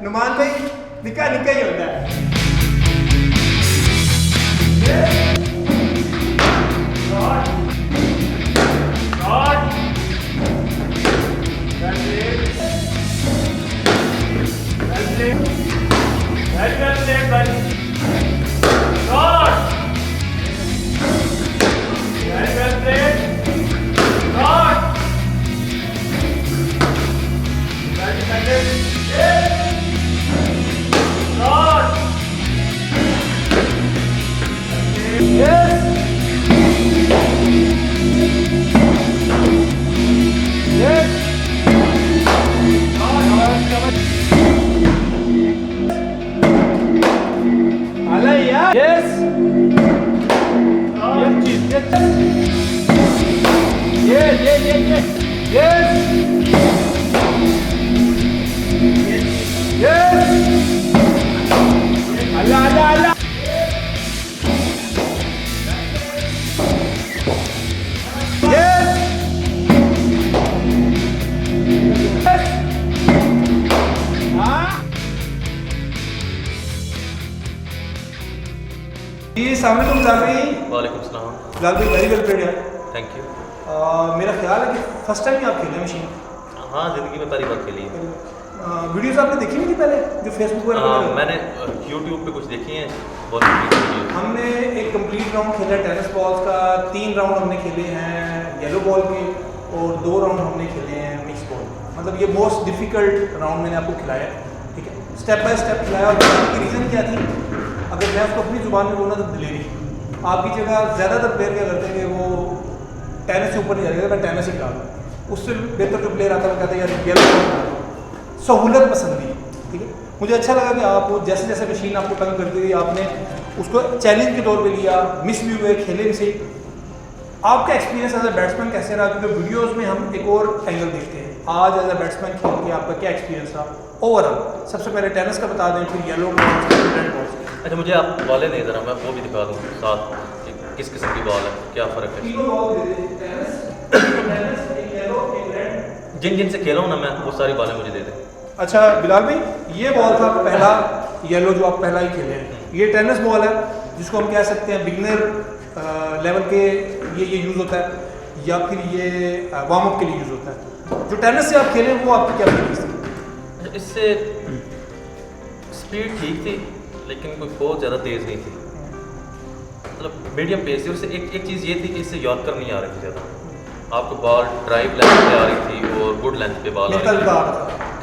नुमान भाई निका निका ही होता है। वालेकुम सलाम। लाल भाई वेरी वेल प्लेड यार, थैंक यू। मेरा ख्याल है कि फर्स्ट टाइम ही आप खेले मशीन। हाँ, ज़िंदगी में पहली बार खेली है। वीडियोस आपने देखी नहीं थी पहले जो फेसबुक पर? मैंने यूट्यूब पे कुछ देखी हैं बहुत। हमने एक कंप्लीट राउंड खेला टेनिस बॉल्स का। 3 राउंड हमने खेले हैं येलो बॉल के और 2 राउंड हमने खेले हैं मिक्स बॉल। मतलब ये मोस्ट डिफ़िकल्ट राउंड मैंने आपको खिलाया, ठीक है, स्टेप बाय स्टेप खिलाया। और उसकी रीज़न क्या थी, अगर मैं उसको अपनी ज़ुबान में बोलना तो दिलेरी। आपकी जगह ज़्यादातर प्लेयर क्या करते हैं कि वो टेनिस से ऊपर नहीं जाएगा, मैं टेनिस ही डालूँ। उससे बेहतर जो प्लेयर आता है वो कहते हैं यार येलो बॉल डालो, सहूलत पसंद थी, ठीक है। मुझे अच्छा लगा कि आप जैसे जैसे मशीन आपको तंग करती गई आपने उसको चैलेंज के तौर पे लिया, मिस भी हुए, खेले भी सही। आपका एक्सपीरियंस एज अ बैट्समैन कैसे रहा? क्योंकि वीडियोस में हम एक और एंगल देखते हैं। आज एज अ बैट्समैन खेल के आपका क्या एक्सपीरियंस रहा ओवरऑल? सबसे पहले टेनिस का बता दें, फिर येलो बॉल, फिर रेड बॉल। अच्छा, मुझे आप बॉलें नहीं ज़रा, मैं वो भी दिखा दूँ साथ, किस किस्म की बॉल है, क्या फ़र्क है? तीनों बॉल दे दें, टेनिस, एक येलो, एक रेड। जिन से खेला हूँ ना मैं, वो सारी बॉलें मुझे दे दें। अच्छा बिलाल भाई, ये बॉल था पहला येलो जो आप पहला ही खेले हैं। ये टेनिस बॉल है जिसको हम कह सकते हैं बिगनर लेवल के ये यूज़ होता है, या फिर ये वार्म अप के लिए यूज़ होता है। जो टेनिस से आप खेले वो आपकी क्या फीलिंग्स थी? इससे स्पीड ठीक थी लेकिन कोई बहुत ज़्यादा तेज़ नहीं थी, मतलब मीडियम पेस थी। उससे एक चीज़ ये थी कि इससे यॉर्कर नहीं आ रही थी ज़्यादा। आपको बॉल ड्राइव लेंथ पे आ रही थी और गुड लेंथ पे बॉल आ रही थी,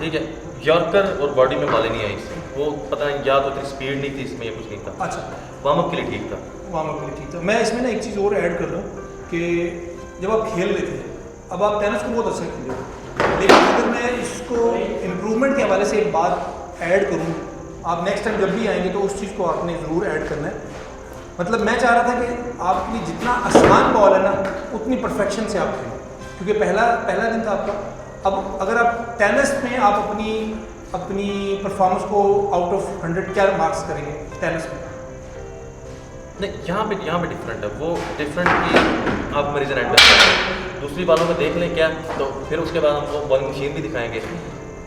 ठीक है। यॉर्कर और बॉडी में बॉलें नहीं आई इससे, वो पता नहीं, या तो इतनी स्पीड नहीं थी इसमें या कुछ नहीं था। अच्छा, वार्म अप के लिए ठीक था। वार्म अप के लिए ठीक था। मैं इसमें ना एक चीज़ और ऐड कर दूँ कि जब आप खेल रहे थे, अब आप टेनिस को बहुत अच्छा खेले हो, लेकिन अगर मैं इसको इम्प्रूवमेंट के हवाले से एक बात ऐड करूँ, आप नेक्स्ट टाइम जब भी आएंगे तो उस चीज़ को आपने ज़रूर ऐड करना है। मतलब मैं चाह रहा था कि आपके लिए जितना आसान बॉल है ना उतनी परफेक्शन से आप खेलें, क्योंकि पहला दिन था आपका। अब अगर आप टेनिस में आप अपनी परफॉर्मेंस को आउट ऑफ 100 क्या मार्क्स करेंगे टेनिस में? नहीं, यहाँ पे डिफरेंट है, वो डिफरेंट की आप रीज़न ऐड कर सकते हैं। दूसरी बालों में देख लें क्या, तो फिर उसके बाद हमको बॉलिंग मशीन भी दिखाएंगे।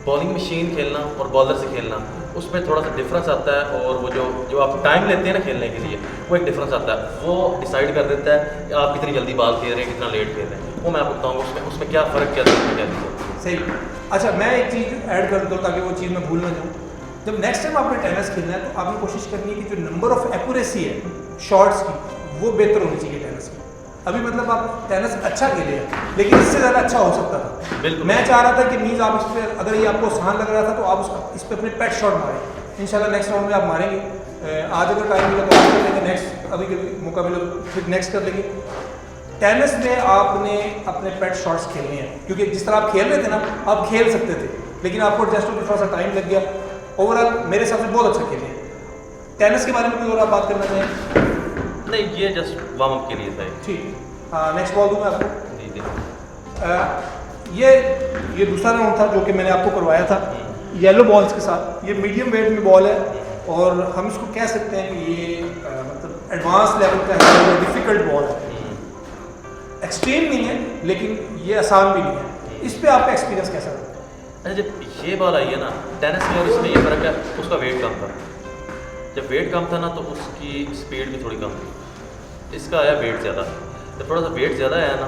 बॉलिंग मशीन खेलना और बॉलर से खेलना, उसमें थोड़ा सा डिफरेंस आता है। और वो जो आप टाइम लेते हैं ना खेलने के लिए, वो एक डिफरेंस आता है। वो डिसाइड कर देता है कि आप कितनी जल्दी बॉल खेल रहे हैं, कितना लेट खेल रहे हैं। वो मैं आपको बताऊँगा उसमें क्या फ़र्क क्या है। सही। अच्छा, मैं एक चीज़ ऐड कर दूँ ताकि वो चीज़ मैं भूल ना जाऊँ। जब नेक्स्ट टाइम आपने टेनिस खेलना है तो आपने कोशिश करनी है कि जो नंबर ऑफ एक्यूरेसी है शॉट्स की, वो बेहतर होनी चाहिए टेनिस में। अभी मतलब आप टेनिस अच्छा खेले हैं लेकिन इससे ज़्यादा अच्छा हो सकता था। बिल्कुल। मैं चाह रहा था कि मीन्स आप इस पर, अगर ये आपको आसान लग रहा था तो आप इस पर अपने पेट शॉट मारें। इंशाल्लाह नेक्स्ट राउंड में आप मारेंगे। आज अगर टाइम मिला तो कर लेंगे, नेक्स्ट अभी मौका मिला तो फिर नेक्स्ट कर लेंगे। टेनिस में आपने अपने पेट शॉट्स खेलने हैं, क्योंकि जिस तरह आप खेल रहे थे ना, आप खेल सकते थे लेकिन आपको एडजस्ट होकर थोड़ा सा टाइम लग गया। ओवरऑल मेरे हिसाब से बहुत अच्छा खेले हैं। टेनिस के बारे में कोई और आप बात करना चाहें? नहीं, ये जस्ट वार्म अप के लिए था। ठीक, नेक्स्ट बॉल दूँ मैं आपको? जी जी। ये दूसरा राउंड था जो कि मैंने आपको करवाया था येलो बॉल्स के साथ। ये मीडियम वेट में बॉल है और हम इसको कह सकते हैं कि ये मतलब एडवांस लेवल का है, डिफ़िकल्ट बॉल है। एक्सट्रीम नहीं है लेकिन ये आसान भी नहीं है। इस पे आपका एक्सपीरियंस कैसा रहा? अच्छा जब ये बॉल आई है ना टेनिस में, और इसमें ये फ़र्क है, उसका वेट कम था। जब वेट कम था ना तो उसकी स्पीड भी थोड़ी कम थी, इसका आया वेट ज़्यादा। जब थोड़ा सा वेट ज़्यादा आया ना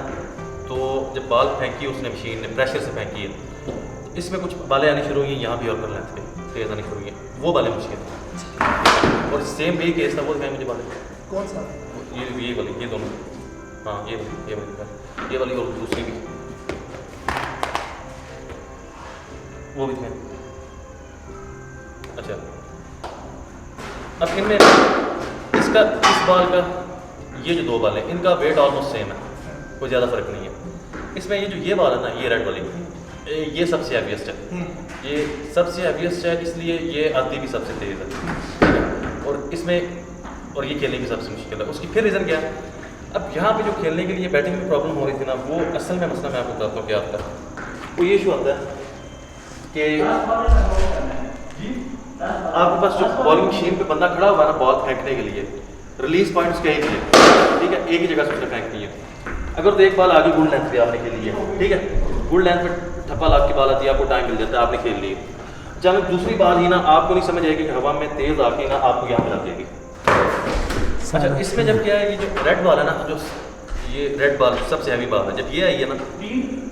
तो जब बॉल फेंकी उसने मशीन ने प्रेशर से फेंकी है, तो इसमें कुछ बालें आनी शुरू हुई हैं, यहाँ भी और कर लेंथ पे तेज़ आनी शुरू हुई हैं, वो बालें मुश्किल थी। और सेम भी केस था, वो दिखाएँ मुझे बालें। कौन सा? ये वाली, ये दोनों, हाँ ये वाली और दूसरी भी, वो भी थे। अच्छा अब इनमें इसका, इस बॉल का, ये जो दो बॉल हैं इनका वेट ऑलमोस्ट सेम है, कोई ज़्यादा फर्क नहीं है। इसमें ये जो ये बॉल है ना, ये रेड वाली, ये सबसे हैवीएस्ट है, ये सबसे हैवीएस्ट है, इसलिए ये आती भी सबसे तेज़ है, और इसमें, और ये खेलने की सबसे मुश्किल है। उसकी फिर रीज़न क्या है, अब यहाँ पे जो खेलने के लिए बैटिंग में प्रॉब्लम हो रही थी ना, वो असल में मसला मैं आपको बताता हूँ क्या आता है। वो ये इशू आता है कि आपके पास जो बॉलिंग मशीन पे बंदा खड़ा हुआ है ना बॉल फेंकने के लिए, रिलीज पॉइंट उसका एक ही है, ठीक है, एक ही जगह से उसने फेंकनी है। अगर तो एक बॉल आगे गुड लेंथ पे आपने खेली है, ठीक है, गुड लेंथ पे ठप्पा लाख की बॉल आती है, आपको टाइम मिल जाता है, आपने खेल ली। अचानक दूसरी बॉल ही ना आपको नहीं समझ आएगी कि हवा में तेज़ आके ना आपको यहाँ मिला देगी। अच्छा इसमें जब क्या है, ये जो रेड बॉल है ना, जो ये रेड बॉल सबसे हैवी बॉल है, जब ये आई है ना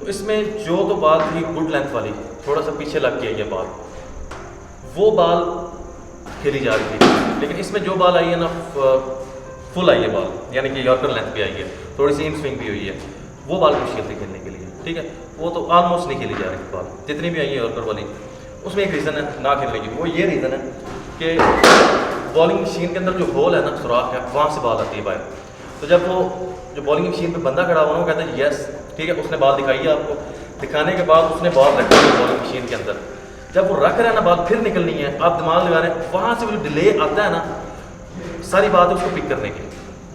तो इसमें जो तो बॉल थी गुड लेंथ वाली, थोड़ा सा पीछे लग के आई है बॉल, वो बॉल खेली जा रही थी। लेकिन इसमें जो बॉल आई है ना फुल आई है बॉल, यानी कि यॉर्कर लेंथ पे आई है, थोड़ी सी इन स्विंग भी हुई है, वो बॉल मुश्किल थी खेलने के लिए, ठीक है, वो तो ऑलमोस्ट नहीं खेली जा रही थी बॉल, जितनी भी आई है यॉर्कर वाली। उसमें एक रीज़न है ना खेलने की, वो ये रीज़न है कि बॉलिंग मशीन के अंदर जो होल है ना, सुराख है, वहाँ से बॉल आती है बाहर। तो जब वो जो बॉलिंग मशीन पे बंदा खड़ा हुआ ना, वो कहता है यस, ठीक है, उसने बॉल दिखाई है आपको, दिखाने के बाद उसने बॉल रखी है बॉलिंग मशीन के अंदर, जब वो रख रहा है ना बॉल फिर निकलनी है, आप दिमाग लगा रहे हैं, वहाँ से वो जो डिले आता है ना, सारी बात है उसको पिक करने की।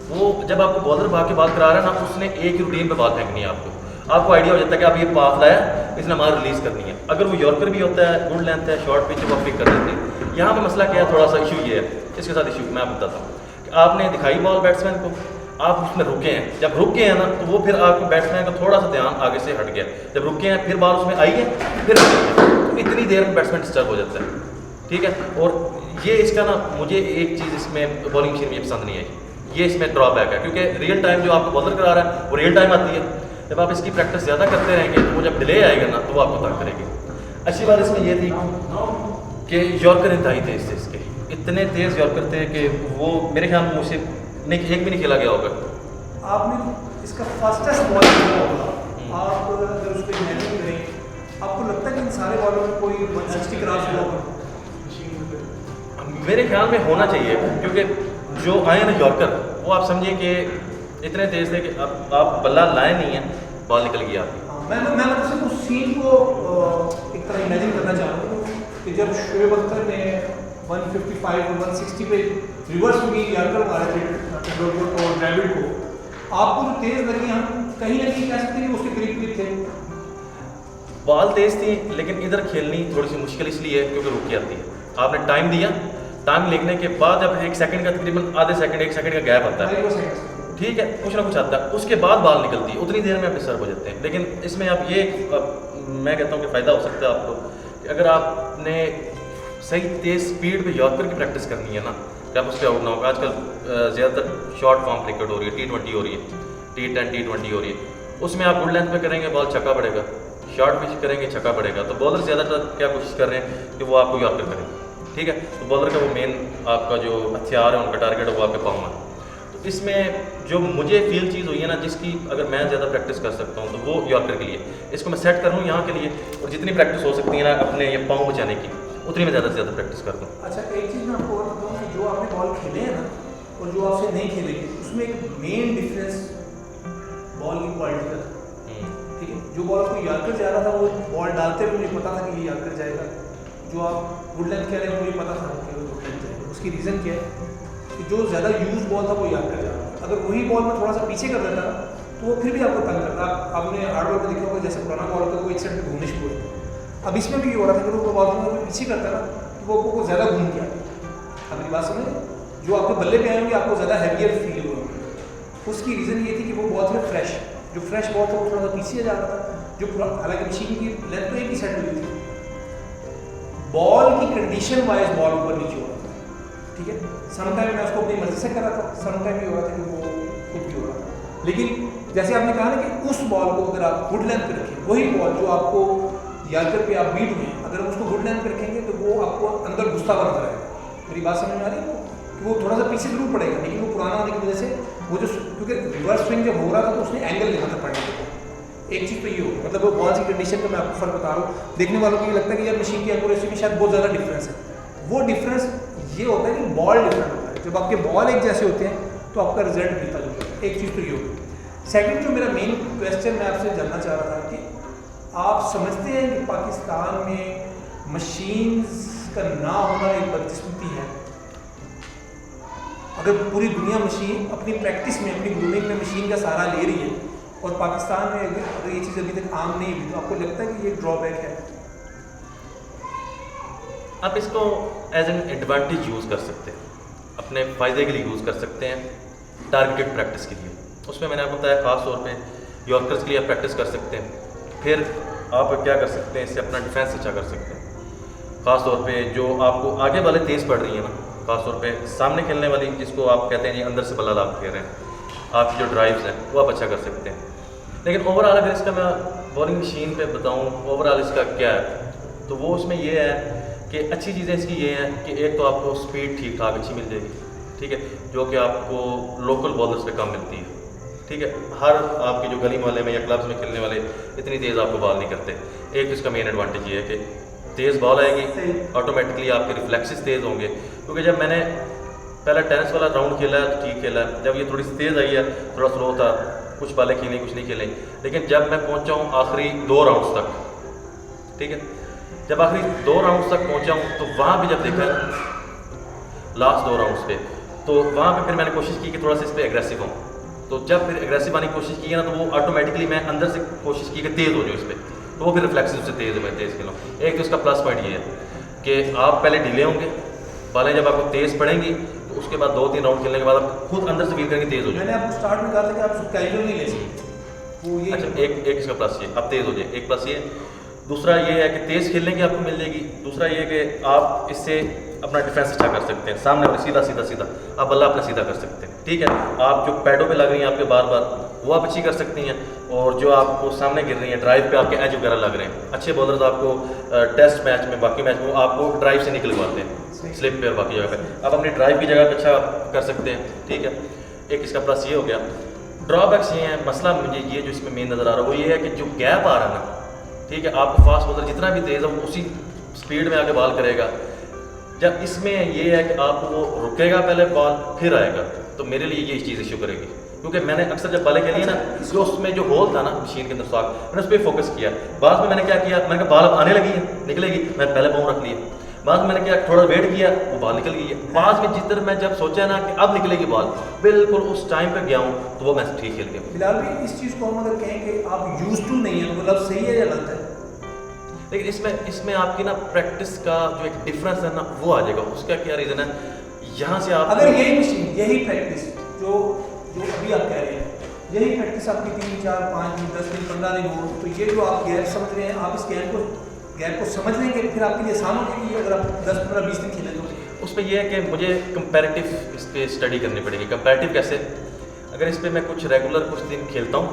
वो जब आपको बॉलर भाग के बॉल करा रहा है ना, उसने एक ही रूटीन पे बॉल फेंकनी है आपको आइडिया हो जाता है कि आप ये पास लाया, इसने हमारा रिलीज़ करनी है। अगर वो यॉर्कर भी होता है, गुड लेंथ है, शॉर्ट पिच, वो पिक कर देते हैं। यहाँ पे मसला क्या है, थोड़ा सा इशू ये है, इसके साथ इशू मैं आपको बताता हूँ कि आपने दिखाई बॉल बैट्समैन को, आप उसमें रुके हैं, जब रुक गए हैं ना तो वो फिर आपको बैट्समैन का थोड़ा सा ध्यान आगे से हट गया, जब रुके हैं फिर बॉल उसमें आई है, फिर तो इतनी देर में बैट्समैन डिस्टर्ब हो जाता है, ठीक है। और ये इसका ना, मुझे एक चीज़ इसमें बॉलिंग मशीन में पसंद नहीं आई, ये इसमें ड्रॉबैक है, क्योंकि रियल टाइम जो आपको बॉलर करा रहा है वो रियल टाइम आती है। जब आप इसकी प्रैक्टिस ज़्यादा करते रहेंगे तो वो जब डिले आएगा ना तो वो आपको तंग करेगी। अच्छी बात इसमें ये थी कि यॉर्कर इंतहाई तेज़ थे इसके, इतने तेज़ यॉर्कर थे कि वो मेरे ख्याल में मुझसे नहीं, एक भी नहीं खेला गया होगा। आपने इसका फास्टेस्ट बॉल खेला होगा, आप अगर उस पर इमेजिन करें, आपको लगता है कि इन सारे बॉलों में कोई 160 क्रॉस हुआ होगा मशीन पे? मेरे ख्याल में होना चाहिए, क्योंकि जो आए ना यॉर्कर, वो आप समझिए कि इतने तेज़ थे कि आप बल्ला लाए नहीं हैं, बॉल निकल गई आपकी। मैं सिर्फ उस सीन को एक तरह इमेजिन करना चाहता हूँ कि जब शोएब अख्तर ने 155 और 160 पे रिवर्स में यॉर्कर मारे थे टेंडुलकर को और द्रविड़ को, आपको जो तेज़ लगी, हम कहीं ना कहीं कह सकते हैं कि उसके करीब थे। बॉल तेज़ थी, लेकिन इधर खेलनी थोड़ी सी मुश्किल इसलिए है क्योंकि रुक के आती है। आपने टाइम दिया, टाइम लिखने के बाद जब 1 सेकंड का तकरीबन आधे सेकंड 1 सेकंड का गैप आता है, ठीक है, कुछ ना कुछ आता है, उसके बाद बॉल निकलती है, उतनी देर में आप डिस्टर्ब हो जाते हैं। लेकिन इसमें आप ये मैं कहता हूँ कि फ़ायदा हो सकता है आपको कि अगर आपने सही तेज़ स्पीड पे यॉर्कर की प्रैक्टिस करनी है ना, कि आप उस पर आउट ना हो। आजकल ज़्यादातर शॉर्ट फॉर्म क्रिकेट हो रही है, T20 हो रही है, T10 T20 हो रही है, उसमें आप गुड लेंथ पे करेंगे बॉल छक्का पड़ेगा, शॉर्ट पिच करेंगे छक्का पड़ेगा। तो बॉलर ज़्यादातर क्या कोशिश कर रहे हैं कि वो आपको यॉर्कर करें, ठीक है। तो बॉलर का वो मेन आपका जो हथियार है, उनका टारगेट है, वो आपके पाँव है। तो इसमें जो मुझे फील चीज़ हुई है ना, जिसकी अगर मैं ज़्यादा प्रैक्टिस कर सकता हूँ तो वो यॉर्कर के लिए, इसको मैं सेट कर लूँ यहाँ के लिए, और जितनी प्रैक्टिस हो सकती है ना अपने ये पाँव बचाने की, उतनी मैं ज़्यादा से ज़्यादा प्रैक्टिस कर दूँ। अच्छा, एक चीज़ मैं आपको और बताऊँ कि जो आपने बॉल खेले हैं ना और जो आपसे नहीं खेले, उसमें एक मेन डिफरेंस बॉल की क्वालिटी का था, ठीक है। जो बॉल आपको यॉर्कर जा रहा था, वो बॉल डालते हुए मुझे पता था कि ये यॉर्कर जाएगा। जो आप गुड लेंथ कह रहे हैं, मुझे पता था कि वो गुड लेंथ जाएगा। उसकी रीज़न क्या है कि जो ज़्यादा यूज बॉल था वो यॉर्कर जा रहा था। अगर वही बॉल में थोड़ा सा पीछे कर देता ना तो वो फिर भी आपको तंग करता। आपने हार्ड बॉल में देखा होगा, जैसे पुराना बॉल होता है वो एक साइड पर घूमने शुरू होता है। अब इसमें भी ये हो रहा था कि वो बॉल को पीछे करता ना तो वो आपको ज़्यादा घूम गया। अपनी बात समझे, जो आपके बल्ले पे आए होंगे आपको ज़्यादा हैवियर फील होगा। उसकी रीज़न ये थी कि वो बॉल में फ्रेश, जो फ्रेश बॉल था वो थोड़ा सा पीछे जा रहा था, जो हालांकि मशीन की लेंथ तो एक ही साइड में थी, बॉल की कंडीशन वाइज बॉल ऊपर नीचे हो रहा था, ठीक है। समटाइम मैं उसको अपनी मर्जी से कर रहा था, समटाइम ये हो रहा था कि वो खुद भी हो रहा था। लेकिन जैसे आपने कहा ना कि उस बॉल को अगर आप गुड लेंथ पे रखें, वही बॉल जो आपको यार्कर पे आप बीट हुए, अगर हम उसको गुड लेंथ पे रखेंगे तो वो आपको अंदर घुसता हुआ नजर आएगा। मेरी बात समझ में आ रही है? वो थोड़ा सा पीछे जरूर पड़ेगा, लेकिन वो पुराना होने की वजह से वो जो, क्योंकि रिवर्स स्विंग जब हो रहा था तो उसने एंगल लेना था पड़ने को। एक चीज़ तो ये होगी, मतलब वो बॉल की कंडीशन का मैं आपको फर्क बता रहा हूँ। देखने वालों को ये लगता है कि यार मशीन की एक्यूरेसी में शायद बहुत ज़्यादा डिफरेंस है। वो डिफरेंस ये होता है कि बॉल डिफरेंट होता है। जब आपके बॉल एक जैसे होते हैं तो आपका रिजल्ट मिलता जुलता है। एक चीज़ तो ये होगी। सेकंड जो मेरा मेन क्वेश्चन मैं आपसे जानना चाह रहा था कि आप समझते हैं कि पाकिस्तान में मशीन्स का ना होना एक बदकिस्मती है? अगर पूरी दुनिया मशीन अपनी प्रैक्टिस में, अपनी ग्रूमिंग में मशीन का सहारा ले रही है और पाकिस्तान में अगर ये चीज़ अभी तक आम नहीं हुई, तो आपको लगता है कि ये ड्रॉबैक है? आप इसको एज एन एडवांटेज यूज़ कर सकते हैं, अपने फ़ायदे के लिए यूज़ कर सकते हैं, टारगेटेड प्रैक्टिस के लिए। उसमें मैंने आपको बताया ख़ास तौर पे यॉर्कर्स के लिए आप प्रैक्टिस कर सकते हैं। फिर आप क्या कर सकते हैं, इससे अपना डिफेंस अच्छा कर सकते हैं। ख़ास तौर पे जो आपको आगे वाले तेज़ पड़ रही है ना, ख़ास तौर पे सामने खेलने वाली, जिसको आप कहते हैं जी अंदर से बल्ला आप खेल रहे हैं, आपकी जो ड्राइव्स हैं वो आप अच्छा कर सकते हैं। लेकिन ओवरऑल अगर इसका मैं बॉलिंग मशीन पे बताऊँ ओवरऑल इसका क्या है, तो वो उसमें ये है कि अच्छी चीज़ें इसकी ये हैं कि एक तो आपको स्पीड ठीक ठाक अच्छी मिल जाएगी, ठीक है, जो कि आपको लोकल बॉलर्स पे कम मिलती है, ठीक है। हर आपके जो गली मोहल्ले में या क्लब्स में खेलने वाले इतनी तेज़ आपको बॉल नहीं करते। एक तो इसका मेन एडवांटेज ये है कि तेज़ बॉल आएगी, ऑटोमेटिकली आपके रिफ्लेक्सेस तेज़ होंगे। क्योंकि जब मैंने पहला टेनिस वाला राउंड खेला है तो ठीक खेला है, जब ये थोड़ी सी तेज़ आई है थोड़ा स्लो था, कुछ बालें खेली कुछ नहीं खेलें। लेकिन जब मैं पहुँचा हूँ आखिरी 2 राउंड्स तक, ठीक है, जब आखिरी 2 राउंड्स तक पहुँचा हूँ तो वहाँ भी जब देखा लास्ट 2 राउंड्स पे, तो वहाँ पे फिर मैंने कोशिश की कि थोड़ा सा इस पर एग्रेसिव हूँ। तो जब फिर एग्रेसिव आने की कोशिश की ना, तो वो ऑटोमेटिकली मैं अंदर से कोशिश की कि तेज़ हो जाऊँ इस पर, तो वो फिर रिफ्लेक्स से तेज़ है, मैं तेज़ खेलूँ। एक तो इसका प्लस पॉइंट ये है कि आप पहले ढीले होंगे, बालें जब आपको तेज़ पड़ेंगी तो उसके बाद 2-3 राउंड खेलने के बाद आप खुद अंदर से फील करेंगे तेज़ हो जाए। मैंने आपको स्टार्ट में कहा था कि आप कैजुअल नहीं ले सकते, वो ये अच्छा, एक इसका प्लस ये आप तेज़ हो जाए, एक प्लस ये। दूसरा ये है कि तेज़ खेलने की आपको मिल जाएगी। दूसरा ये है कि आप इससे अपना डिफेंस अच्छा कर सकते हैं, सामने वाले सीधा आप बल्ला अपना सीधा कर सकते हैं, ठीक है। आप जो पैडों पे लग रही हैं आपके बार वो आप अच्छी कर सकती हैं, और जो आपको सामने गिर रही हैं ड्राइव पे आपके एज वगैरह लग रहे हैं, अच्छे बॉलर्स आपको टेस्ट मैच में, बाकी मैच में आपको ड्राइव से निकलवाते हैं, स्लिप पे और बाकी जगह पे आप अपनी ड्राइव की जगह पे अच्छा कर सकते हैं, ठीक है। एक इसका प्लस ये हो गया। ड्रॉबैक्स ये हैं, मसला मुझे ये जो इसमें मेन नज़र आ रहा है वो ये है कि जो गैप आ रहा है ना, ठीक है, आपको फास्ट बॉलर जितना भी तेज़ है वो उसी स्पीड में आके बॉल करेगा। जब इसमें ये है कि आपको वो रुकेगा पहले बॉल फिर आएगा, तो मेरे लिए ये चीज़ इशू करेगी। क्योंकि मैंने अक्सर जब बॉलें खेली है ना, जो उसमें जो होल था ना मशीन के अंदर स्वाग, मैंने उस पर फोकस किया। बाद में मैंने क्या किया, मैंने कहा बॉल अब आने लगी है, निकलेगी, मैंने पहले बाउंड रख लिया। बाद में मैंने क्या, थोड़ा वेट किया, वो बॉल निकल गई है। बाद में जिधर मैं जब सोचा ना कि अब निकलेगी बॉल, बिल्कुल उस टाइम पे गया हूँ तो वो मैं ठीक खेल गया। फिलहाल भी इस चीज़ को हम अगर कहें कि आप यूज टू नहीं है तो मतलब सही है या गलत है? लेकिन इसमें आपकी ना प्रैक्टिस का जो एक डिफरेंस है ना वो आ जाएगा। उसका क्या रीज़न है, यहाँ से आप अगर यही मशीन, यही प्रैक्टिस जो अभी आप कह रहे हैं, यही प्रैक्टिस आपकी 3, 4, 5 दिन, 10 दिन, 15 दिन हो, तो ये जो आप गैप समझ रहे हैं, आप इस गैप को समझ लेंगे, फिर आपके लिए आसान हो जाएगी अगर आप 10, 15, 20 दिन खेलें तो। उसमें यह है कि मुझे कंपैरेटिव इस पर स्टडी करनी पड़ेगी। कंपैरेटिव कैसे, अगर इस पर मैं कुछ रेगुलर कुछ दिन खेलता हूँ,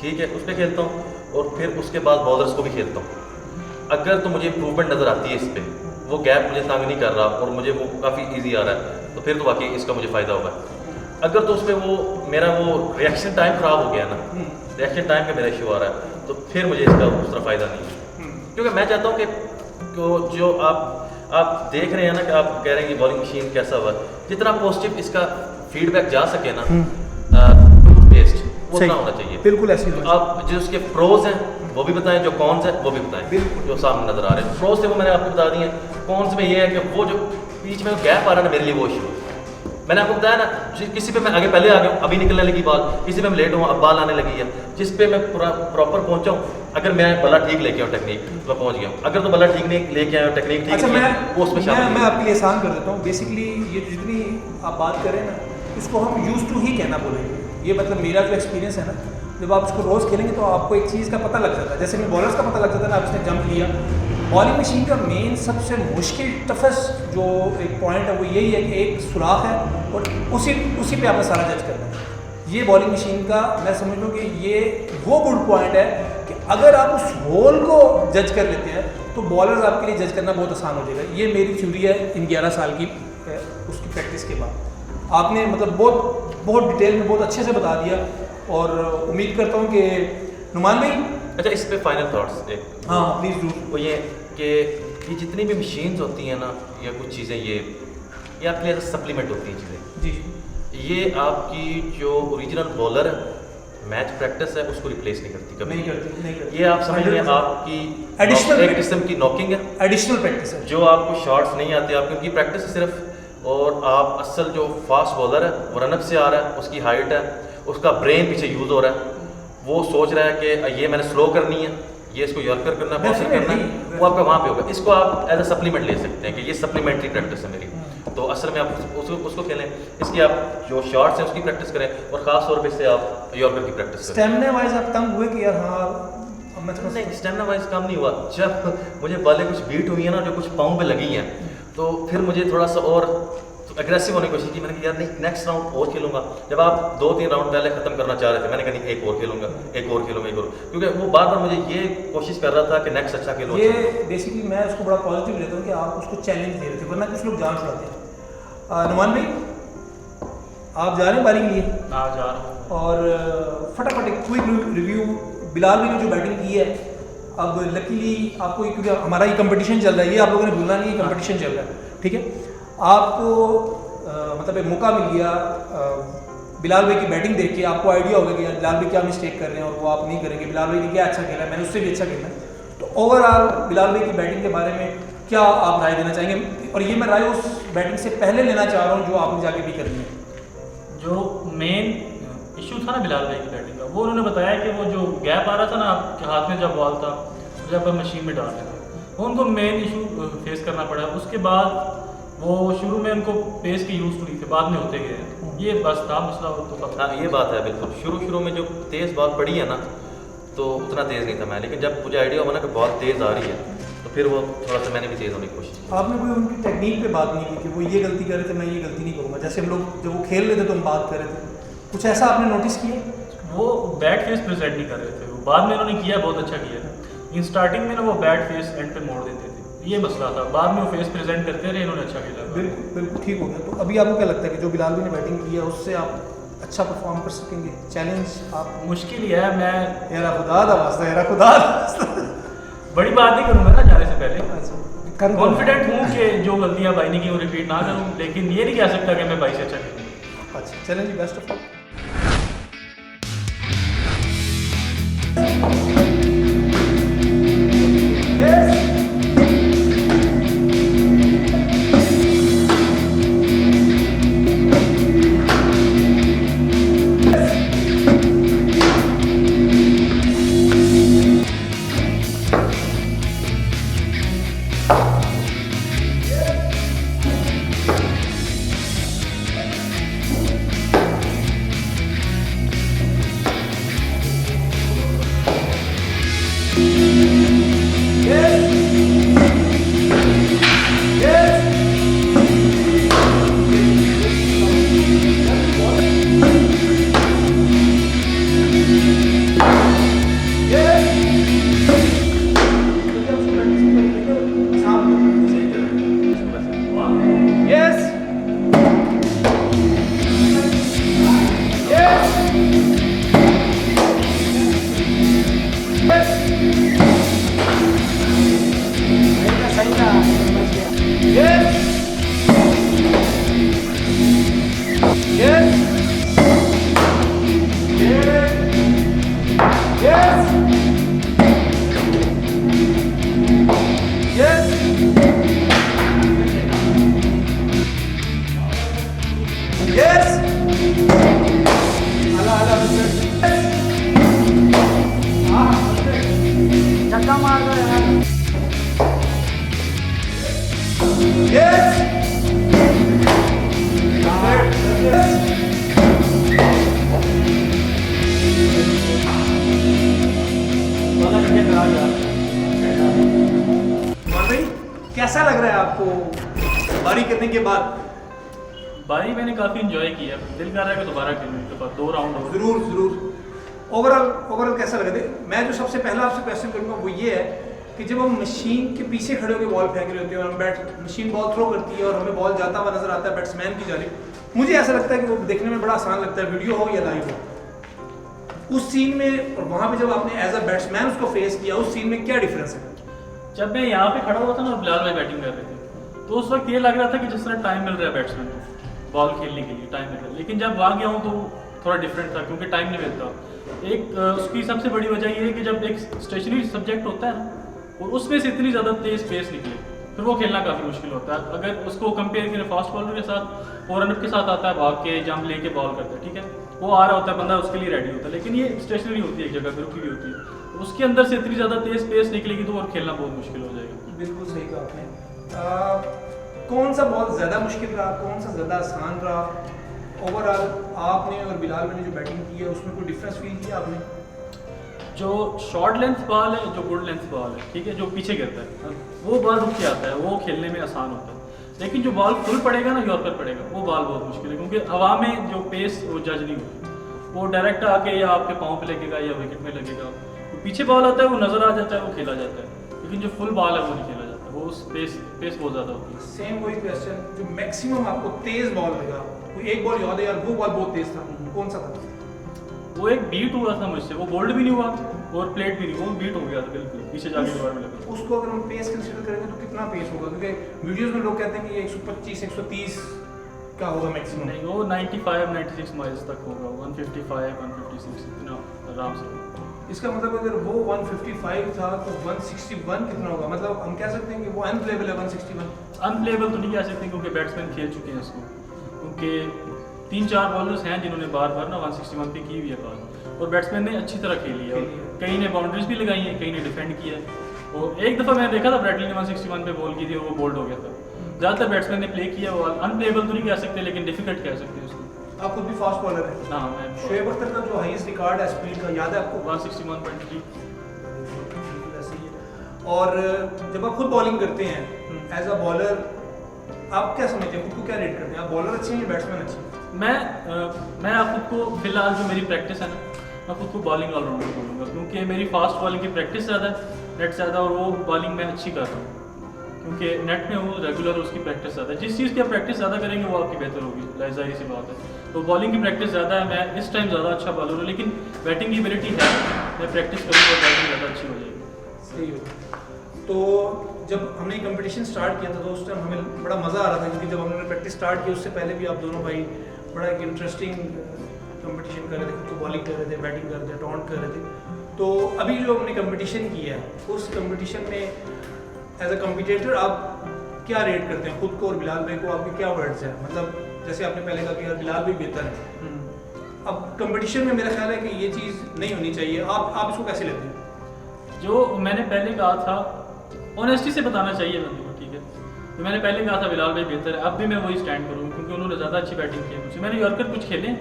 ठीक है, उस पर खेलता हूँ और फिर उसके बाद बॉलर्स को भी खेलता हूँ, अगर तो मुझे इम्प्रूवमेंट नज़र आती है इस पर, वो गैप मुझे तंग नहीं कर रहा और मुझे वो काफ़ी ईजी आ रहा है, तो फिर तो वाकई इसका मुझे फ़ायदा होगा। अगर तो उस पर वो मेरा वो रिएक्शन टाइम ख़राब हो गया ना, रिएक्शन टाइम का मेरा इशू आ रहा है, तो फिर मुझे इसका उस तरह फ़ायदा नहीं है। क्योंकि मैं चाहता हूँ कि जो आप देख रहे हैं ना कि आप कह रहे हैं कि बॉलिंग मशीन कैसा हुआ, जितना पॉजिटिव इसका फीडबैक जा सके ना बेस्ड, वो उतना होना चाहिए। बिल्कुल ऐसे आप जो उसके प्रोज हैं वो भी बताएं, जो कॉन्स हैं वो भी बताएं, बिल्कुल जो सामने नजर आ रहे हैं। प्रोज थे वो मैंने आपको बता दिए, कॉन्स में ये है कि वो जो बीच में गैप आ रहा है ना, मेरे लिए वो इशू मैंने आपको बताया ना, किसी पे मैं आगे पहले आ गया हूँ, अभी निकलने लगी बॉल, किसी पे मैं लेट हूँ, अब बॉल आने लगी है, जिस पे मैं प्रॉपर पहुंचा हूँ, अगर मैं बल्ला ठीक लेके आऊँ टेक्निक तो मैं पहुंच गया हूँ, अगर तो बल्ला ठीक नहीं लेके आया टेक्निक ठीक, अच्छा, वो उसमें शामिल। मैं आपके लिए आसान कर देता हूँ। बेसिकली ये जितनी आप बात करें ना, इसको हम यूज टू ही कहना बोलेंगे। ये मतलब मेरा जो एक्सपीरियंस है ना, जब आप इसको रोज़ खेलेंगे तो आपको एक चीज़ का पता लग जाता है। जैसे मैं बॉलर्स का पता लग जाता है ना, आप इसने जंप लिया, बॉलिंग मशीन का मेन सबसे मुश्किल टफेस्ट जो एक पॉइंट है वो यही है कि एक सुराख है और उसी पे आपने सारा जज करना है। ये बॉलिंग मशीन का मैं समझ लूँ कि ये वो गुड पॉइंट है कि अगर आप उस होल को जज कर लेते हैं तो बॉलर्स आपके लिए जज करना बहुत आसान हो जाएगा। ये मेरी थ्योरी है इन 11 साल की उसकी प्रैक्टिस के बाद। आपने मतलब बहुत डिटेल में बहुत अच्छे से बता दिया और उम्मीद करता हूँ कि नुमान भाई। अच्छा, इस पे फाइनल थॉट्स एक हाँ प्लीज़ डू। वो ये कि ये जितनी भी मशीन्स होती हैं ना या कुछ चीज़ें ये आपके लिए सप्लीमेंट होती हैं चीज़ें जी। ये आपकी जो ओरिजिनल बॉलर मैच प्रैक्टिस है उसको रिप्लेस नहीं करती कभी। नहीं करती। ये आप समझ लें आपकी एडिशनल एक किस्म की नॉकिंग है, एडिशनल प्रैक्टिस है। जो आपको शॉट्स नहीं आते आपकी उनकी प्रैक्टिस है सिर्फ। और आप असल जो फास्ट बॉलर है वो रनअप से आ रहा है, उसकी हाइट है, उसका ब्रेन पीछे यूज़ हो रहा है, वो सोच रहा है कि ये मैंने स्लो करनी है, ये इसको यॉर्कर करना है, बॉसिंग करना है, वो आपका वहाँ पे होगा। इसको आप एज अ सप्लीमेंट ले सकते हैं कि ये सप्लीमेंट्री प्रैक्टिस है मेरी। तो असल में आप उसको खेलें, इसकी आप जो शॉट्स हैं उसकी प्रैक्टिस करें और ख़ास तौर पे इससे आप यॉर्कर की प्रैक्टिस करें। स्टेमिना वाइज आप तंग हुए कि यार हाँ मैं थोड़ा नहीं, स्टेमिना वाइज काम नहीं हुआ। जब मुझे बालें कुछ बीट हुई हैं ना जो कुछ पाँव पे लगी हैं तो फिर मुझे थोड़ा सा और एग्रेसिव होने की कोशिश की। मैंने कहा यार नहीं, नेक्स्ट राउंड और खेलूंगा। जब आप 2-3 राउंड पहले ख़त्म करना चाह रहे थे, मैंने कहा नहीं एक और खेलूंगा, एक और खेलूंगा, एक और, क्योंकि वो बार बार मुझे ये कोशिश कर रहा था कि नेक्स्ट अच्छा खेलूँ। ये बेसिकली मैं उसको बड़ा पॉजिटिव लेता हूँ कि आप उसको चैलेंज दे रहे थे, वरना कुछ लोग जान छुड़ाते हैं। नुमान भाई आप जा रहे हैं बारी के लिए? हाँ जा रहा हूँ। और फटाफट एक क्विक रिव्यू। बिलाल भाई ने जो बैटिंग की है, अब लकीली आपको क्योंकि हमारा ये कंपटीशन चल रहा है, ये आप लोगों ने भूलना नहीं, कंपटीशन चल रहा है, ठीक है। आपको मतलब एक मौका मिल गया बिलाल भाई की बैटिंग देख के, आपको आइडिया होगा कि बिलाल भाई क्या मिस्टेक कर रहे हैं और वो आप नहीं करेंगे। बिलाल भाई ने क्या अच्छा खेला है, मैंने उससे भी अच्छा खेला है। तो ओवरऑल बिलाल भाई की बैटिंग के बारे में क्या आप राय देना चाहेंगे? और ये मैं राय उस बैटिंग से पहले लेना चाह रहा हूँ जो आपने जाके भी करनी है। जो मेन इशू था ना बिलाल भाई की बैटिंग का, वो उन्होंने बताया कि वो जो गैप आ रहा था ना आपके हाथ में जब बॉल था, जब आप मशीन में डाल रहे थे, वो उनको मेन इशू फेस करना पड़ा। उसके बाद वो शुरू में उनको पेस के यूज़ नहीं थे, बाद में होते गए। ये बस था मसला। तो हाँ ये बात है बिल्कुल। शुरू में जो तेज़ बॉल पड़ी है ना तो उतना तेज़ नहीं था मैं, लेकिन जब मुझे आइडिया हुआ ना कि बॉल तेज़ आ रही है तो फिर वो थोड़ा सा मैंने भी तेज़ होने की कोशिश की। आपने कोई उनकी टेक्निक पे बात नहीं की कि वो ये गलती कर रहे थे, मैं ये गलती नहीं करूँगा? जैसे हम लोग जब वो खेल रहे थे तो हम बात कर रहे थे, कुछ ऐसा आपने नोटिस किया? वो बैट फेस प्रेजेंट नहीं कर रहे थे, वो बाद में उन्होंने किया, बहुत अच्छा किया। इन स्टार्टिंग में ना वो बैट फेस एंड पे मोड़ देते थे, ये मसला था। बाद में वो फेस प्रेजेंट करते रहे, इन्होंने अच्छा खेला। बिल्कुल ठीक हो गया। तो अभी आपको क्या लगता है कि जो बिलाल भाई ने बैटिंग की है उससे आप अच्छा परफॉर्म कर सकेंगे? चैलेंज आप मुश्किल ही है। मैं यार खुदा दा वास्ता, यार खुदा दा वास्ता बड़ी बात नहीं करूँगा ना जाने से पहले। कर कॉन्फिडेंट हूँ कि जो गलतियाँ भाई ने की वो रिपीट ना करूँ, लेकिन ये नहीं कह सकता कि मैं भाई से अच्छा खेलूँ। अच्छा चलें जी, बेस्ट ऑफ ऑल। कैसा लग रहा है आपको बारी करने के बाद? बारी मैंने काफ़ी इंजॉय किया, दिल कर रहा है कि दोबारा खेलने के बाद 2 राउंड हो। ज़रूर। ओवरऑल कैसा लगा? मैं जो सबसे पहला आपसे क्वेश्चन करूँगा वो ये है कि जब हम मशीन के पीछे खड़े होकर बॉल फेंक रहे होते हैं और हम मशीन बॉल थ्रो करती है और हमें बॉल जाता हुआ नजर आता है बैट्समैन की जानिब, मुझे ऐसा लगता है कि वो देखने में बड़ा आसान लगता है, वीडियो हो या लाइव हो। उस सीन में और वहाँ पे जब आपने एज अ बैट्समैन उसको फेस किया, उस सीन में क्या डिफरेंस है? जब मैं यहाँ पे खड़ा हुआ था ना, बिलाल भाई बैटिंग कर रहे थे, तो उस वक्त ये लग रहा था कि जिस तरह टाइम मिल रहा है बैट्समैन को बॉल खेलने के लिए, टाइम मिल रहा है। लेकिन जब वहाँ गया हूँ तो थोड़ा डिफरेंट था, क्योंकि टाइम नहीं मिलता। एक उसकी सबसे बड़ी वजह ये है कि जब एक स्टेशनरी सब्जेक्ट होता है ना, और उसमें से इतनी ज़्यादा तेज़ पेस निकले, फिर वो खेलना काफ़ी मुश्किल होता है। अगर उसको कंपेयर करें फास्ट बॉलर के साथ, 4 रन के साथ आता है, भाग के जंप लेके बॉल करता है, ठीक है, वो आ रहा होता है, बंदा उसके लिए रेडी होता है। लेकिन ये स्टेशनरी होती है, एक जगह पर रुकी हुई होती है, तो उसके अंदर से इतनी ज़्यादा तेज़ पेस निकलेगी तो और खेलना बहुत मुश्किल हो जाएगा। बिल्कुल सही कहा आपने। कौन सा बॉल ज़्यादा मुश्किल रहा, कौन सा ज़्यादा आसान रहा? ओवरऑल आपने और बिलाल ने जो बैटिंग की है उसमें कोई डिफरेंस फील किया आपने? जो शॉर्ट लेंथ बॉल है, जो गुड लेंथ बॉल है, ठीक है, जो पीछे गिरता है, वो बॉल रुक के आता है, वो खेलने में आसान होता है। लेकिन जो बॉल फुल पड़ेगा ना, यॉर्कर पड़ेगा, वो बॉल बहुत मुश्किल है, क्योंकि हवा में जो पेस वो जज नहीं होती, वो डायरेक्ट आके या आपके पाँव पे लगेगा या विकेट में लगेगा। तो पीछे बॉल आता है, वो नज़र आ जाता है, वो खेला जाता है। लेकिन जो फुल बॉल है वो नहीं खेला जाता, वो उस पेस बहुत ज़्यादा होती है। सेम वही क्वेश्चन, जो मैक्सिमम आपको तेज़ बॉल लगा, कोई एक बॉल याद है यार, वो बॉल बहुत तेज़ था, कौन सा था? वो एक बीट हुआ था मुझसे, वो बोल्ड भी नहीं हुआ और प्लेट भी नहीं, वो बीट हो गया था बिल्कुल, पीछे जाके दीवार में लगा। उसको अगर हम पेस कंसीडर करेंगे तो कितना पेस होगा? क्योंकि वीडियोस में लोग कहते हैं कि ये 125 130 का होगा मैक्सिमम। नहीं, वो 95 96 माइल्स तक होगा, 155 156 इतना आराम से। इसका मतलब अगर वो 155 था तो 161 कितना होगा? मतलब हम कह सकते हैं कि वो अनप्लेबल है 161? अनप्लेबल तो नहीं कह सकते, क्योंकि बैट्समैन खेल चुके हैं इसको, क्योंकि 3-4 बॉलर्स हैं जिन्होंने बार बार ना 161 पे की हुई है बॉल, और बैट्समैन ने अच्छी तरह खेली है, और कई ने बाउंड्रीज भी लगाई हैं, कई ने डिफेंड किया है। और एक दफ़ा मैंने देखा था ब्रैडली ने 161 पे बॉल की थी और वो बोल्ड हो गया था। ज़्यादातर बैट्समैन ने प्ले किया, वो अनप्लेबल तो नहीं कह सकते, लेकिन डिफिकल्ट कह सकते हैं उसको। आप खुद भी फास्ट बॉलर है? हाँ, मैं शोएब अख्तर का जो हाईएस्ट रिकॉर्ड है स्पीड का याद है आपको? 161.3। ऐसे ही है। और जब आप खुद बॉलिंग करते हैं एज अ बॉलर, आप क्या समझते हैं, खुद को क्या रेट करते हैं? आप बॉलर अच्छे हैं या बैट्समैन अच्छे हैं? मैं आप खुद को फिलहाल जो मेरी प्रैक्टिस है ना, मैं खुद को बॉलिंग ऑलराउंडर बोलूँगा, क्योंकि मेरी फास्ट बॉलिंग की प्रैक्टिस ज़्यादा है, नेट ज़्यादा, और वो बॉलिंग मैं अच्छी कर रहा हूँ, क्योंकि नेट में वो रेगुलर उसकी प्रैक्टिस ज़्यादा है। जिस चीज़ की आप प्रैक्टिस ज़्यादा करेंगे वो आपकी बेहतर होगी, जाहिर सी बात है। तो बॉलिंग की प्रैक्टिस ज़्यादा है, मैं इस टाइम ज़्यादा अच्छा बॉलर हूँ, लेकिन बैटिंग की एबिलिटी है, मैं प्रैक्टिस करूँगा तो बैटिंग ज़्यादा अच्छी हो जाएगी। सही हो। तो जब हमने कंपटीशन स्टार्ट किया था तो उस टाइम हमें बड़ा मज़ा आ रहा था, क्योंकि जब हमने प्रैक्टिस स्टार्ट की उससे पहले भी आप दोनों भाई बड़ा एक इंटरेस्टिंग कंपटीशन कर रहे थे, खुद को बॉलिंग कर रहे थे, बैटिंग कर रहे थे, टॉन्ट कर रहे थे। तो अभी जो हमने कंपटीशन किया है उस कंपटीशन में एज अ कम्पिटिटर आप क्या रेट करते हैं खुद को और बिलाल भाई को? आपके क्या वर्ड्स हैं? मतलब जैसे आपने पहले कहा कि यार बिलाल भी बेहतर है, अब कंपटीशन में मेरा ख्याल है कि ये चीज़ नहीं होनी चाहिए, आप इसको कैसे लेते हैं? जो मैंने पहले कहा था, ऑनेस्टी से बताना चाहिए बंदे को, ठीक है। तो मैंने पहले कहा था बिलाल भाई बेहतर है, अब भी मैं वही स्टैंड करूँ, क्योंकि उन्होंने ज़्यादा अच्छी बैटिंग की है मुझसे। मैंने यॉर्कर कुछ खेले,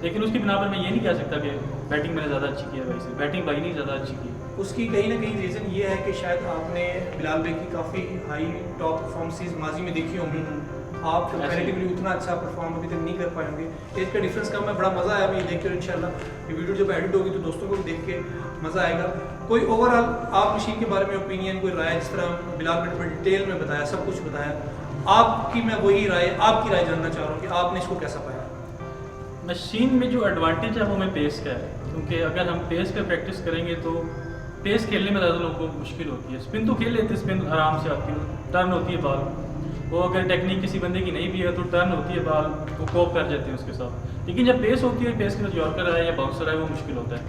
लेकिन उसकी बिना पर मैं ये नहीं कह सकता कि बैटिंग मैंने ज़्यादा अच्छी की है भाई से, बैटिंग भाई नहीं ज़्यादा अच्छी की। उसकी कहीं ना कहीं रीज़न ये है कि शायद आपने बिलाल भाई की काफ़ी हाई टॉप परफॉर्मेंसेस माजी में देखी होंगी, आप कंपैरेटिवली उतना अच्छा परफॉर्म अभी तक नहीं कर पाए होंगे। एज का डिफरेंस कम है, बड़ा मज़ा आया मैं देख कर। इंशाल्लाह ये वीडियो जब एडिट होगी तो दोस्तों को भी देख के मज़ा आएगा। कोई ओवरऑल आप मशीन के बारे में ओपिनियन, कोई राय, जिस तरह बिलाल भाई ने डिटेल में बताया, सब कुछ बताया, आपकी मैं वही राय, आपकी राय जानना चाह रहा हूँ कि आपने इसको कैसा पाया? मशीन में जो एडवांटेज है वो हमें पेस का है, क्योंकि अगर हम पेस पे प्रैक्टिस करेंगे तो पेस खेलने में ज़्यादा लोगों को मुश्किल होती है। स्पिन तो खेल लेते हैं, स्पिन आराम से आती है, टर्न होती है बॉल, वो अगर टेक्निक किसी बंदे की नहीं भी है तो टर्न होती है बॉल, वो कोप कर जाते हैं उसके साथ। लेकिन जब पेस होती है, पेस के साथ यॉर्कर आए या बाउंसर आए, वो मुश्किल होता है।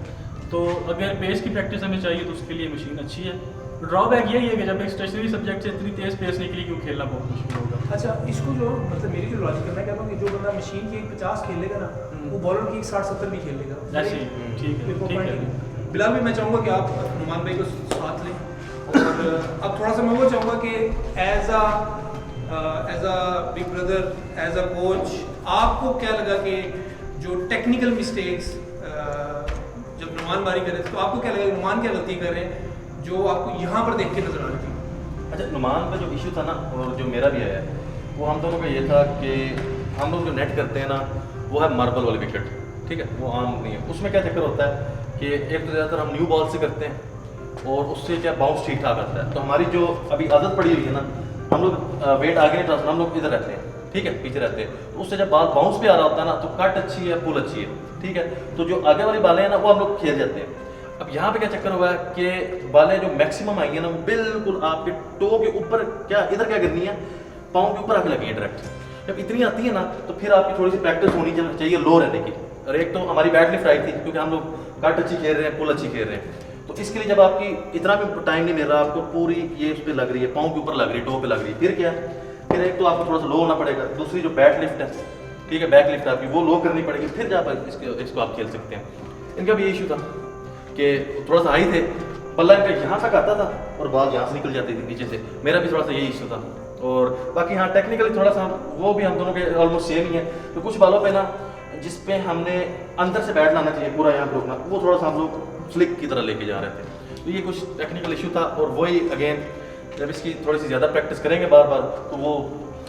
तो अगर पेस की प्रैक्टिस हमें चाहिए तो उसके लिए मशीन अच्छी है। ड्रॉबैक यही है कि जब एक स्टेशनरी सब्जेक्ट से इतनी तेज़ पेस निकली कि वो खेलना बहुत मुश्किल होगा। अच्छा, इसको जो मतलब मेरी जो लॉजिक है, मैं कहता हूँ कि जो बंदा मशीन की 50 खेलेगा ना, वो बॉलर की 60-70 भी खेलेगा। ऐसे ही, ठीक है। बिलाल भी मैं चाहूँगा कि आप नुमान भाई को साथ लें, और अब थोड़ा सा मैं वो चाहूँगा कि as a big brother, as a coach, आपको क्या लगा कि जो टेक्निकल मिस्टेक्स जब नुमान बारी कर रहे थे, तो आपको क्या लगा नुमान क्या गलती कर रहे हैं जो आपको यहाँ पर देख के नजर आ रही थी? अच्छा, नुमान का जो इशू था ना और जो मेरा भी आया वो हम दोनों का ये था कि हम लोग जो नेट करते हैं ना वो है मार्बल वाली विकेट, ठीक है, वो आम नहीं है। उसमें क्या चक्कर होता है कि एक तो ज़्यादातर हम न्यू बॉल से करते हैं और उससे क्या बाउंस ठीक ठाक आता है। तो हमारी जो अभी आदत पड़ी हुई है ना, हम लोग वेट आगे नहीं ट्रांसफर, हम लोग इधर रहते हैं, ठीक है, पीछे रहते हैं। तो उससे जब बॉल बाउंस पे आ रहा होता है ना तो कट अच्छी है, पुल अच्छी है, ठीक है। तो जो आगे वाली बालें हैं ना वो हम लोग खेल जाते हैं। अब यहाँ पे क्या चक्कर हुआ है कि बालें जो मैक्सिमम आई है ना वो बिल्कुल आपके टो के ऊपर, क्या इधर क्या करनी है, पाँव के ऊपर आके लगी है डायरेक्ट। जब इतनी आती है ना तो फिर आपकी थोड़ी सी प्रैक्टिस होनी चाहिए लो रहने की। और एक तो हमारी बैट लिफ्ट आई थी क्योंकि हम लोग कट अच्छी खेल रहे हैं, पुल अच्छी खेल रहे हैं, तो इसके लिए जब आपकी इतना भी टाइम नहीं मिल रहा, आपको पूरी ये उस पर लग रही है, पाँव के ऊपर लग रही है, टो पे लग रही है, फिर क्या, फिर एक तो आपको थोड़ा सा लो होना पड़ेगा, दूसरी जो बैट लिफ्ट है, ठीक है, बैक लिफ्ट आपकी वो लो करनी पड़ेगी, फिर जहाँ पर इसको आप खेल सकते हैं। इनका भी ये इशू था कि थोड़ा सा हाई थे, पल्ला इनका यहाँ तक आता था और बाल यहाँ से निकल जाती थी नीचे से। मेरा भी थोड़ा सा यही इशू था। और बाकी हाँ टेक्निकली थोड़ा सा वो भी हम दोनों के ऑलमोस्ट सेम ही है। तो कुछ बालों पे ना जिस पे हमने अंदर से बैट लाना चाहिए, पूरा यहाँ पे रोकना, वो थोड़ा सा हम लोग फ्लिक की तरह लेके जा रहे थे। तो ये कुछ टेक्निकल इशू था और वही अगेन जब इसकी थोड़ी सी ज़्यादा प्रैक्टिस करेंगे बार बार तो वो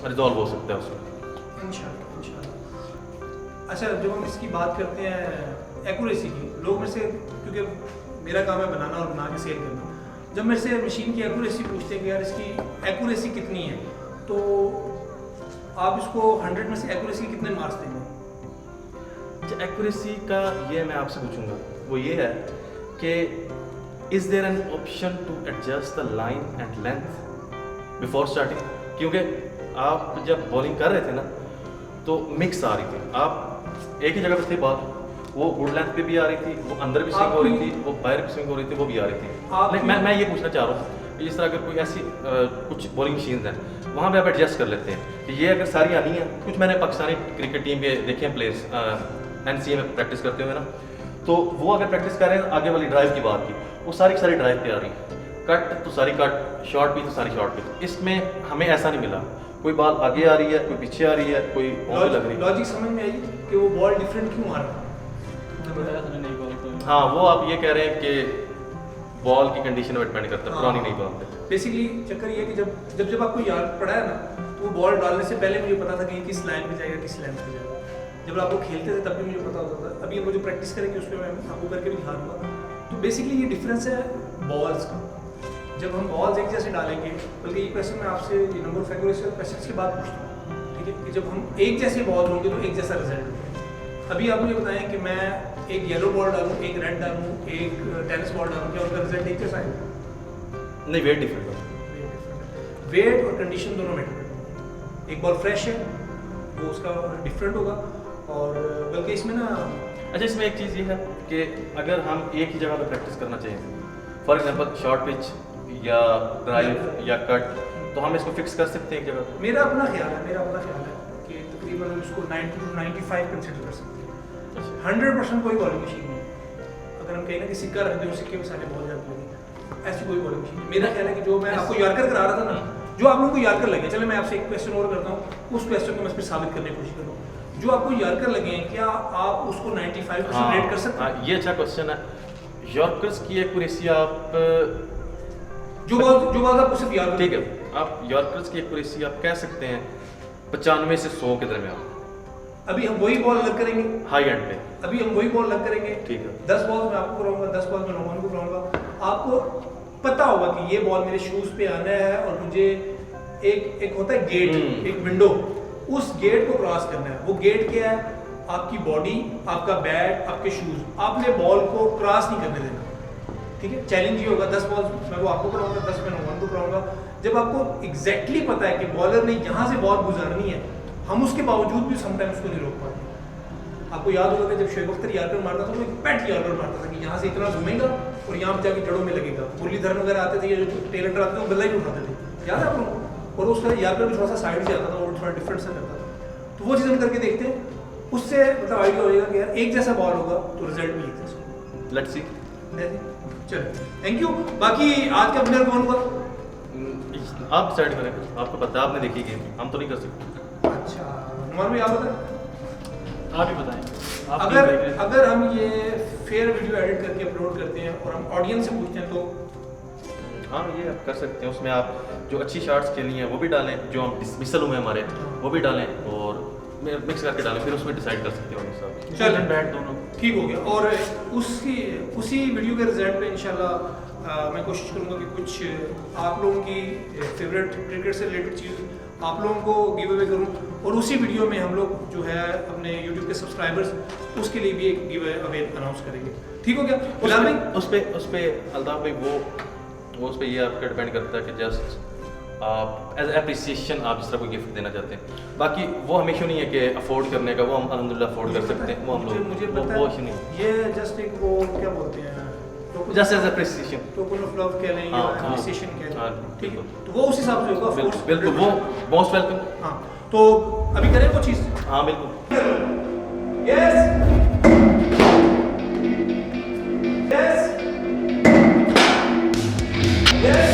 रिजॉल्व हो सकता है उसमें इंशाल्लाह इंशाल्लाह। अच्छा, जब हम इसकी बात करते हैं एक्यूरेसी की, लोग मेरे से, क्योंकि मेरा काम है बनाना और बना के सेल करना, जब मेरे से मशीन की एक्यूरेसी पूछते हैं कि यार इसकी एक्यूरेसी कितनी है, तो आप इसको 100 में से एक्यूरेसी कितने मार्क्स देंगे? अच्छा, एक्यूरेसी का ये मैं आपसे पूछूंगा, वो ये है कि is there an option to adjust the line and length before starting? क्योंकि आप जब बॉलिंग कर रहे थे ना तो मिक्स आ रही थी, आप एक ही जगह पे थे बॉल, वो गुड लेंथ पे भी आ रही थी, वो अंदर भी स्विंग हो रही थी, वो बाहर भी स्विंग हो रही थी, वो भी आ रही थी। नहीं, मैं ये पूछना चाह रहा हूँ कि जिस तरह अगर कोई ऐसी कुछ बॉलिंग मशीन्स हैं वहाँ पे आप एडजस्ट कर लेते हैं कि ये अगर सारी आनी है, कुछ मैंने पाकिस्तानी क्रिकेट टीम के देखे हैं प्लेयर्स NCA में प्रैक्टिस करते हुए ना, तो वो अगर प्रैक्टिस कर रहे हैं आगे वाली ड्राइव की बात की, वो सारी ड्राइव पे आ रही है, कट तो सारी कट, शॉर्ट भी तो सारी शॉर्ट भी। इसमें हमें ऐसा नहीं मिला, कोई बॉल आगे आ रही है, कोई पीछे आ रही है, कोई लग रही है। लॉजिक समझ में आई कि वो बॉल डिफरेंट क्यों आ रहा है? बताया था नई बॉल को। हाँ, वो आप ये कह रहे हैं कि बॉल की कंडीशन में डिपेंड करता है, पुरानी नहीं बॉल पे। बेसिकली चक्कर ये है कि जब आपको याद पड़ा है ना, तो वो बॉल डालने से पहले मुझे पता था कि किस लाइन पे जाएगा, किस लाइन पे जाएगा। जब आपको खेलते थे तब भी मुझे पता होता था। अभी हम जो प्रैक्टिस करेंगे उसमें मैं आपको करके भी दिखाऊंगा। तो बेसिकली ये डिफरेंस है बॉल्स का। जब हम बॉल्स एक जैसे डालेंगे, बल्कि ये क्वेश्चन मैं आपसे ये नंबर ऑफ एक्यूरेसी और क्वेश्चन के बाद पूछता हूँ, ठीक है, कि जब हम एक जैसे बॉल होंगे तो एक जैसा रिजल्ट होगा। अभी आप मुझे बताएं कि मैं एक येलो बॉल डालूँ, एक रेड डालूँ, एक टेनिस बॉल डालूँ, क्या उनका रिजल्ट एक जैसा आएगा? नहीं, वेट डिफरेंट होगा। वेट और कंडीशन दोनों मैटर करते हैं। एक बॉल फ्रेश है वो उसका डिफरेंट होगा, और बल्कि इसमें ना, अच्छा, इसमें एक चीज़ ये है कि अगर हम एक ही जगह पे प्रैक्टिस करना चाहिए, फॉर एग्जांपल शॉर्ट पिच या ड्राइव या कट, तो हम इसको फिक्स कर सकते हैं एक जगह पे। मेरा अपना ख्याल है कि तकरीबन उसको 90 to 95 कंसिडर कर सकते हैं। 100% कोई बॉलिंग मशीन नहीं है। अगर हम कहें ना कि सिक्का रख दें, सिक्के में सारे बॉल जाते हैं, ऐसी कोई बॉलिंग मशीन नहीं। मेरा ख्याल है कि जो मैं आपको यॉर्कर करा रहा था ना, जो आप लोगों को यॉर्कर लगे, चलो मैं आपसे एक क्वेश्चन और करता हूँ, उस क्वेश्चन को मैं फिर साबित करने की कोशिश कर रहा हूँ। जो आपको यॉर्कर लगे हैं, क्या आप उसको 95% रेट कर सकते हैं? ये अच्छा क्वेश्चन है। यॉर्कर्स की एक्यूरेसी आप जो बात आपको सिर्फ याद, ठीक है, आप यॉर्कर्स की एक्यूरेसी आप कह सकते हैं 95 से 100 के दरमियान। अभी हम वही बॉल अलग करेंगे, हाई एंड पे अभी हम वही बॉल अलग करेंगे, ठीक है। 10 बॉल मैं आपको कराऊंगा, 10 बॉल मैं नौमान को कराऊंगा। आपको पता होगा कि ये बॉल मेरे शूज पे आना है और मुझे एक होता है गेट, एक विंडो, उस गेट को क्रॉस करना है। वो गेट क्या है? आपकी बॉडी, आपका बैट, आपके शूज। आपने बॉल को क्रॉस नहीं करने देना, ठीक है। चैलेंज ये होगा, 10 बॉल मैं वो आपको कराऊंगा, 10 मैं नौमान को कराऊंगा। जब आपको एग्जैक्टली पता है कि बॉलर ने यहाँ से बॉल गुजारनी है, हम उसके बावजूद भी समटाइम्स उसको नहीं रोक पाते। आपको याद होगा कि जब शोएब अख्तर यॉर्कर मारता था तो एक पैट यॉर्कर मारता था कि यहाँ से इतना घूमेगा और यहाँ पे जाके जड़ों में लगेगा। मुरलीधरन वगैरह आते थे, या जो टेलेंटर आते थे, वो बल्ला ही उठाते थे, याद है आप लोगों को? और उसका यॉर्कर भी थोड़ा सा साइड से आता था और थोड़ा डिफरेंट सा करता था। तो वो चीज़ हम करके देखते हैं, उससे मतलब आइडिया हो जाएगा कि यार एक जैसा बॉल होगा तो रिजल्ट भी एक जैसा। Let's see. चलो, थैंक यू। बाकी आज का विनर कौन हुआ? आप डिसाइड करें, आपको पता है, आपने देखी गेम, हम तो नहीं कर सकते। अच्छा, नॉर्मली आप बताएं, आप ही बताएं। अगर हम ये फेयर वीडियो एडिट करके अपलोड करते हैं और हम ऑडियंस से पूछते हैं तो हाँ ये आप कर सकते हैं। उसमें आप जो अच्छी शॉट्स खेली हैं वो भी डालें, जो हम डिसमिसल हुए हमारे वो भी डालें और मिक्स करके डालें, फिर उसमें डिसाइड कर सकते हो सब। चल बैट दोनों ठीक हो गया। और उसी वीडियो के रिजल्ट पे इंशाल्लाह मैं कोशिश करूंगा कि कुछ आप लोगों की फेवरेट क्रिकेट से रिलेटेड चीज़ आप लोगों को गिव अवे करूं, और उसी वीडियो में हम लोग जो है अपने यूट्यूब के सब्सक्राइबर्स उसके लिए भी एक गिव अवे अनाउंस करेंगे। ठीक हो गया फिलहाल भाई? उस पे अल्ताफ भाई वो उस पर ये आपका डिपेंड करता है कि जस्ट आप एज अप्रिसिएशन आप जिस तरह कोई गिफ्ट देना चाहते हैं। बाकी वो हम इशू नहीं है कि अफोर्ड करने का, वो हम अलहमदिल्ला अफोर्ड कर सकते हैं, वो हम लोग मुझे वो पता इशू नहीं है। ये जस्ट एक वो क्या बोलते हैं, just as appreciation, token of love कह लें या हाँ, एप्रिसिएशन कह हाँ, लें, ठीक है? बिल्कुल। तो वो उस हिसाब से होगा। बिल्कुल वो मोस्ट वेलकम। हाँ तो अभी करें वो चीज़। हाँ बिल्कुल। Yes yes yes